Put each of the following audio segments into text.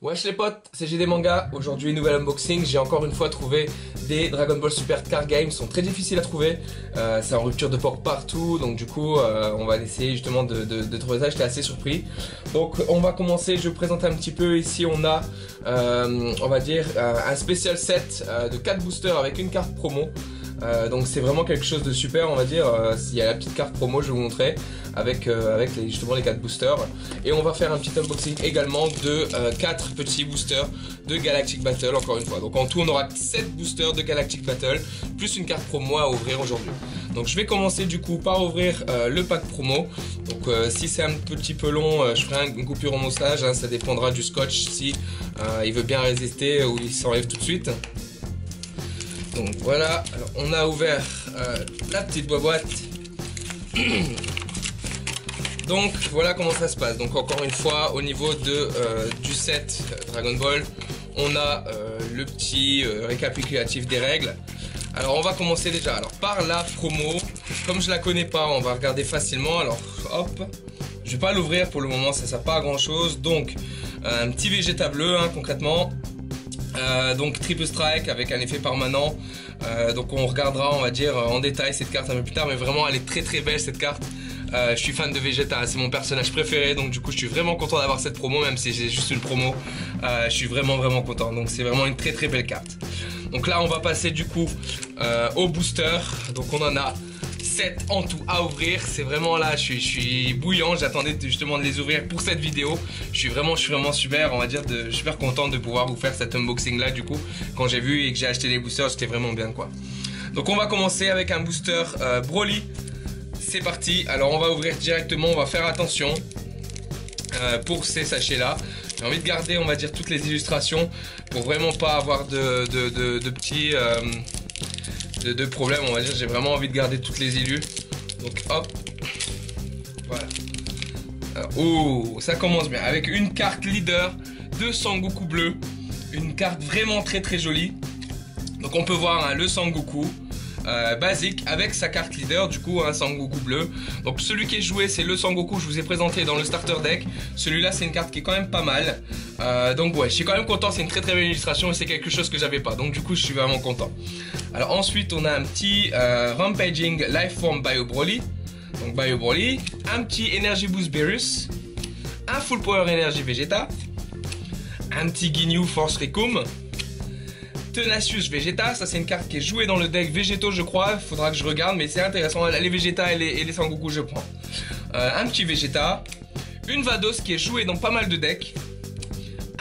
Wesh les potes, c'est JD Manga. Aujourd'hui, nouvel unboxing. J'ai encore une fois trouvé des Dragon Ball Super Card Games. Ils sont très difficiles à trouver. C'est en rupture de port partout. Donc du coup, on va essayer justement de trouver ça. J'étais assez surpris. Donc on va commencer. Je vais vous présenter un petit peu. Ici, on a, on va dire, un spécial set de 4 boosters avec une carte promo. Donc c'est vraiment quelque chose de super, on va dire. Il y a la petite carte promo, je vais vous montrer avec justement les 4 boosters. Et on va faire un petit unboxing également de 4 petits boosters de Galactic Battle, encore une fois. Donc en tout on aura 7 boosters de Galactic Battle plus une carte promo à ouvrir aujourd'hui. Donc je vais commencer du coup par ouvrir le pack promo. Donc si c'est un petit peu long, je ferai une coupure au montage, hein, ça dépendra du scotch si il veut bien résister ou il s'enlève tout de suite. Donc voilà, alors, on a ouvert la petite boîte. Donc voilà comment ça se passe. Donc encore une fois, au niveau du set Dragon Ball, on a le petit récapitulatif des règles. Alors on va commencer déjà par la promo. Comme je la connais pas, on va regarder facilement. Alors hop, je vais pas l'ouvrir pour le moment, ça sert pas à grand chose. Donc un petit Vegeta bleu, hein, concrètement. Donc triple strike avec un effet permanent. Donc on regardera, on va dire, en détail cette carte un peu plus tard, mais vraiment elle est très très belle cette carte. Je suis fan de Vegeta, c'est mon personnage préféré, donc du coup je suis vraiment content d'avoir cette promo, même si c'est juste une promo. Je suis vraiment content, donc c'est vraiment une très très belle carte. Donc là on va passer du coup au booster. Donc on en a 7 en tout à ouvrir. C'est vraiment là, je suis bouillant. J'attendais justement de les ouvrir pour cette vidéo. Je suis vraiment super, on va dire, super content de pouvoir vous faire cet unboxing là. Du coup, quand j'ai vu et que j'ai acheté les boosters, j'étais vraiment bien quoi. Donc on va commencer avec un booster Broly. C'est parti. Alors on va ouvrir directement. On va faire attention pour ces sachets là. J'ai envie de garder, on va dire, toutes les illustrations pour vraiment pas avoir de petits de problèmes, on va dire. J'ai vraiment envie de garder toutes les illus. Donc hop, voilà. Oh, ça commence bien avec une carte leader de Sangoku bleu, une carte vraiment très jolie. Donc on peut voir, hein, le Sangoku basique avec sa carte leader, du coup un Sangoku bleu. Donc celui qui est joué, c'est le Sangoku que je vous ai présenté dans le starter deck. Celui-là, c'est une carte qui est quand même pas mal. Donc ouais, je suis quand même content. C'est une très belle illustration et c'est quelque chose que j'avais pas. Donc du coup, je suis vraiment content. Alors ensuite, on a un petit Rampaging Lifeform Bio Broly. Donc Bio Broly, un petit Energy Boost Beerus, un Full Power Energy Vegeta, un petit Ginyu Force Rikum, Tenacious Vegeta. Ça c'est une carte qui est jouée dans le deck Végétaux, je crois. Faudra que je regarde, mais c'est intéressant. Les Vegeta et les Sangoku, je prends. Un petit Vegeta, une Vados qui est jouée dans pas mal de decks,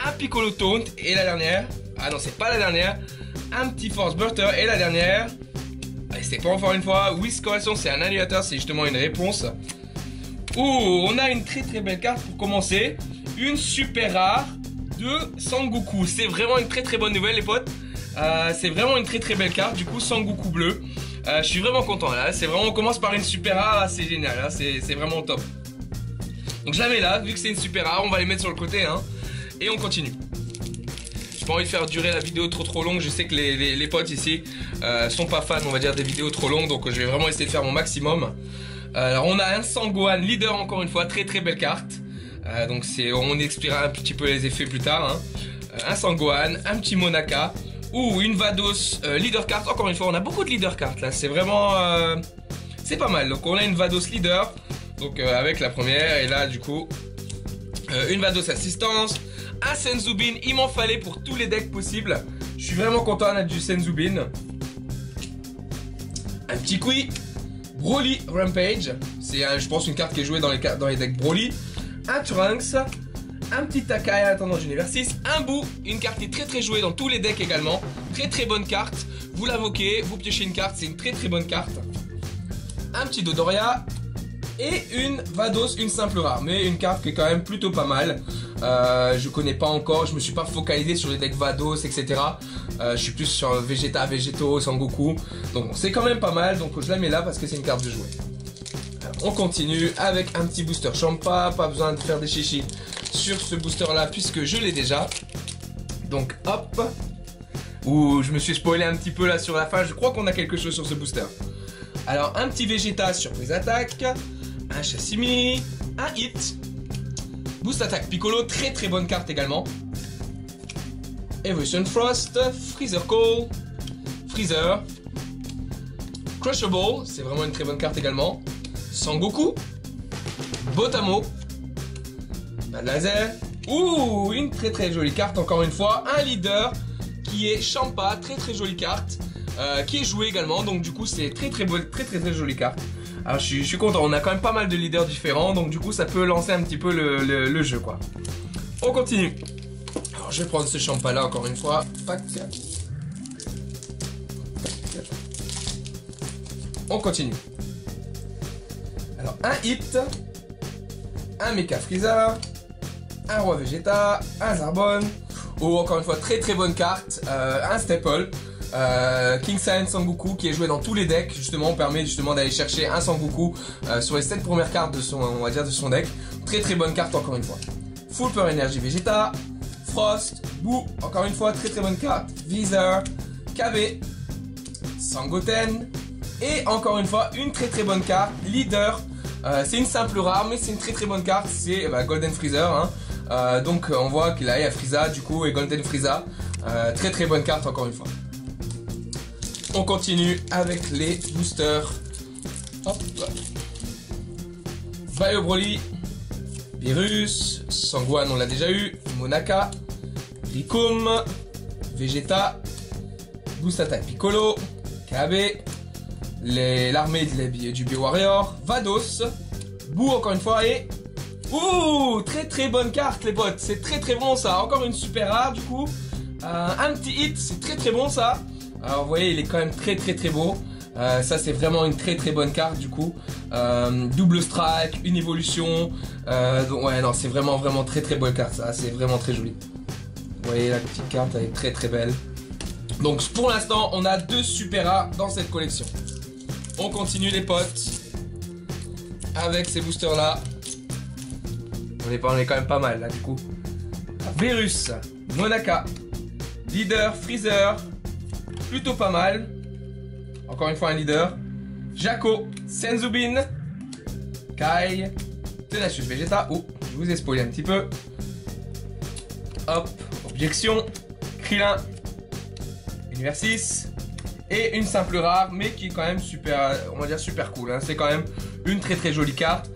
un Piccolo Taunt et la dernière. Ah non, c'est pas la dernière. Un petit Force Burter et la dernière. C'est pas encore une fois. Whisk Correction, c'est un annulateur, c'est justement une réponse. Oh, on a une très belle carte pour commencer. Une super rare de Sangoku. C'est vraiment une très bonne nouvelle, les potes. C'est vraiment une très belle carte. Du coup, Sangoku bleu. Je suis vraiment content là. C'est vraiment, on commence par une super rare. C'est génial. Hein. C'est vraiment top. Donc je la mets là. Vu que c'est une super rare, on va les mettre sur le côté. Hein. Et on continue. J'ai pas envie de faire durer la vidéo trop longue. Je sais que les potes ici sont pas fans, on va dire, des vidéos trop longues. Donc je vais vraiment essayer de faire mon maximum. Alors on a un Sangohan leader, encore une fois. Très belle carte. Donc on expliquera un petit peu les effets plus tard. Hein. Un Sangohan, un petit Monaka. Ou une Vados leader card. Encore une fois, on a beaucoup de leader cards là. C'est vraiment c'est pas mal. Donc on a une Vados leader. Donc avec la première. Et là du coup une Vados assistance. Un Senzubin. Il m'en fallait pour tous les decks possibles. Je suis vraiment content d'être du Senzubin. Un petit Kui. Broly Rampage. C'est je pense une carte qui est jouée dans les decks Broly. Un Trunks. Un petit Takai à Tendance d'Univers 6, un Boo, une carte qui est très jouée dans tous les decks également. Très bonne carte. Vous l'invoquez, vous piochez une carte, c'est une très bonne carte. Un petit Dodoria et une Vados, une simple rare, mais une carte qui est quand même plutôt pas mal. Je connais pas encore, je me suis pas focalisé sur les decks Vados, etc. Je suis plus sur Vegeta, Végétaux, Sangoku. Donc c'est quand même pas mal, donc je la mets là parce que c'est une carte de jouer. On continue avec un petit booster Champa, pas besoin de faire des chichis sur ce booster là puisque je l'ai déjà. Donc hop. Ouh, je me suis spoilé un petit peu là sur la fin, je crois qu'on a quelque chose sur ce booster. Alors un petit Vegeta surprise attaque, un Chassimie, un Hit, boost attaque Piccolo, très bonne carte également. Evolution Frost, Freezer Call, Freezer, Crushable, c'est vraiment une très bonne carte également, Sangoku, Botamo, Laser, ouh, une très jolie carte encore une fois, un leader qui est Champa, très jolie carte, qui est jouée également, donc du coup c'est très jolie carte. Alors je suis content, on a quand même pas mal de leaders différents, donc du coup ça peut lancer un petit peu le jeu quoi. On continue. Alors je vais prendre ce Champa là encore une fois. On continue. Alors un hit, un Mecha Freezer, un Roi Vegeta, un Zarbon, ou encore une fois très bonne carte, un Staple, King Saiyan Sangoku qui est joué dans tous les decks, justement permet justement d'aller chercher un Sangoku sur les 7 premières cartes de son, on va dire, de son deck. Très bonne carte encore une fois. Full Power Energy Vegeta, Frost, Boo, encore une fois très bonne carte, Visor, KB, Sangoten, et encore une fois une très bonne carte, Leader. C'est une simple rare mais c'est une très bonne carte, c'est Golden Freezer hein. Donc on voit qu'il a Frieza du coup et Golden Frieza, très bonne carte encore une fois. On continue avec les boosters. Hop. Bio Broly, Virus, Sangohan on l'a déjà eu, Monaka, Rikum, Vegeta, Boost Attack Piccolo, KB, l'armée du Bio-Warrior, Vados, Boo encore une fois et... Ouh, très bonne carte les potes, c'est très bon ça, encore une super rare du coup, un petit hit, c'est très bon ça. Alors vous voyez il est quand même très beau, ça c'est vraiment une très bonne carte du coup, double strike, une évolution, donc ouais non c'est vraiment très bonne carte ça, c'est vraiment très joli. Vous voyez la petite carte elle est très belle. Donc pour l'instant on a 2 super rares dans cette collection. On continue les potes avec ces boosters là. On est quand même pas mal là du coup. Virus, Monaka, Leader, Freezer, plutôt pas mal. Encore une fois un leader. Jaco, Senzubin, Kai, Tenacious Vegeta. Oh, je vous ai spoilé un petit peu. Hop, Objection, Krillin, Univers 6. Et une simple rare, mais qui est quand même super, on va dire super cool. Hein. C'est quand même une très jolie carte.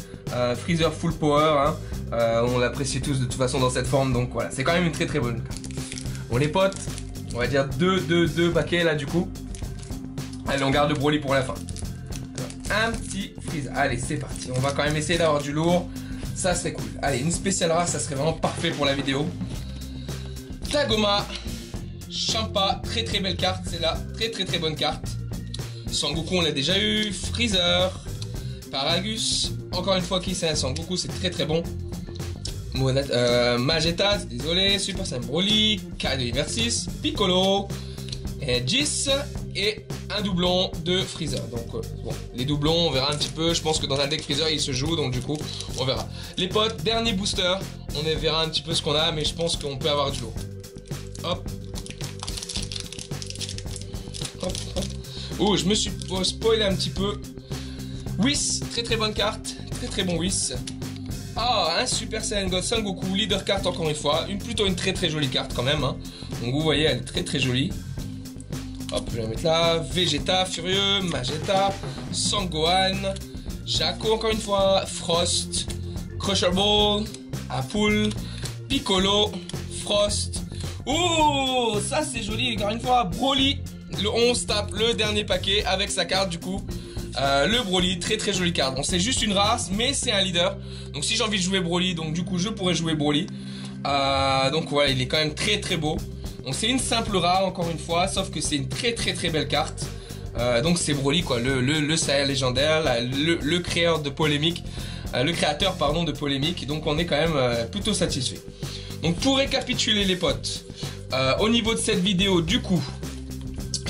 Freezer Full Power, hein. On l'apprécie tous de toute façon dans cette forme, donc voilà, c'est quand même une très bonne carte. Bon les potes, on va dire deux paquets là du coup. Allez, on garde le Broly pour la fin. Alors, un petit Freezer, allez c'est parti. On va quand même essayer d'avoir du lourd, ça serait cool. Allez, une spéciale rare, ça serait vraiment parfait pour la vidéo. Tagoma, Champa, très belle carte, c'est là, très bonne carte. Sangoku on l'a déjà eu, Freezer, Paragus, encore une fois qui c'est un Sangoku, c'est très bon. Mageta, désolé, Super Saiyan Broly, Kai de Versus, Piccolo, Jis et un doublon de Freezer. Donc bon, les doublons on verra un petit peu, je pense que dans un deck Freezer il se joue, donc du coup on verra. Les potes, dernier booster, on verra un petit peu ce qu'on a, mais je pense qu'on peut avoir du lourd. Hop. Oh, je me suis spoilé un petit peu. Whis, très bonne carte, très bon Whis. Ah, un Super Saiyan God Sangoku, leader carte encore une fois, plutôt une très jolie carte quand même. Hein. Donc vous voyez, elle est très jolie. Hop, je vais la mettre là. Vegeta, Furieux, Mageta, Sangohan, Jaco encore une fois, Frost, Crushable, Apple, Piccolo, Frost. Ouh, ça c'est joli encore une fois, Broly. Le 11 tape le dernier paquet avec sa carte du coup. Le Broly, très jolie carte. Bon, c'est juste une race, mais c'est un leader. Donc si j'ai envie de jouer Broly, donc du coup je pourrais jouer Broly. Donc voilà, il est quand même très beau. Donc c'est une simple rare encore une fois, sauf que c'est une très belle carte. Donc c'est Broly quoi, le Saiyan légendaire, le créateur de polémique, de polémique. Donc on est quand même plutôt satisfait. Donc pour récapituler les potes, au niveau de cette vidéo du coup,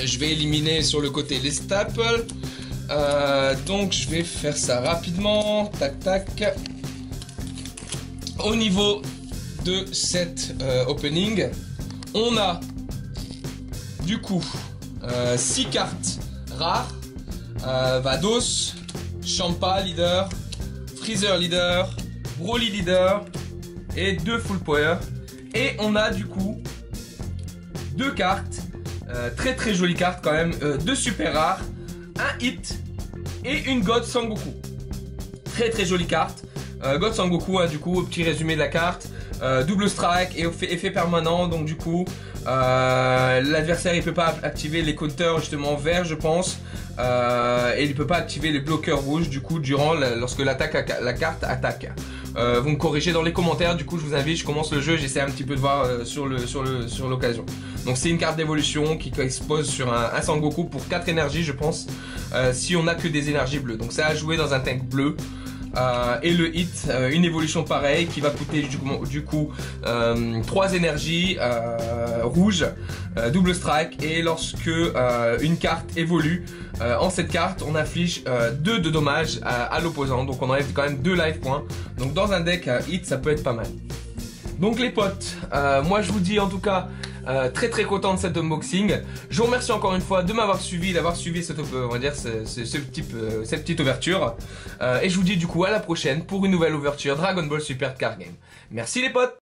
je vais éliminer sur le côté les staples. Donc je vais faire ça rapidement. Tac. Au niveau de cette opening, on a du coup 6 cartes rares. Vados, Champa leader, Freezer leader, Broly leader et 2 full power. Et on a du coup 2 cartes, très jolies cartes quand même, 2 super rares, un hit et une God Sangoku. Très jolie carte. God Sangoku, hein, du coup, petit résumé de la carte. Double strike et effet permanent, donc du coup l'adversaire il peut pas activer les counters justement verts, je pense, et il peut pas activer les bloqueurs rouges du coup lorsque la carte attaque. Vous me corrigez dans les commentaires, du coup je vous invite, je commence le jeu, j'essaie un petit peu de voir sur l'occasion. Donc c'est une carte d'évolution qui expose sur un Sangoku pour 4 énergies, je pense, si on a que des énergies bleues. Donc ça a joué dans un tank bleu. Et le hit, une évolution pareille qui va coûter du coup 3 énergies rouges, double strike, et lorsque une carte évolue en cette carte, on inflige 2 de dommages à l'opposant, donc on enlève quand même 2 life points. Donc dans un deck hit, ça peut être pas mal. Donc les potes, moi je vous dis en tout cas très content de cet unboxing. Je vous remercie encore une fois de m'avoir suivi, d'avoir suivi cette, on va dire, cette petite ouverture. Et je vous dis du coup à la prochaine pour une nouvelle ouverture Dragon Ball Super Card Game. Merci les potes.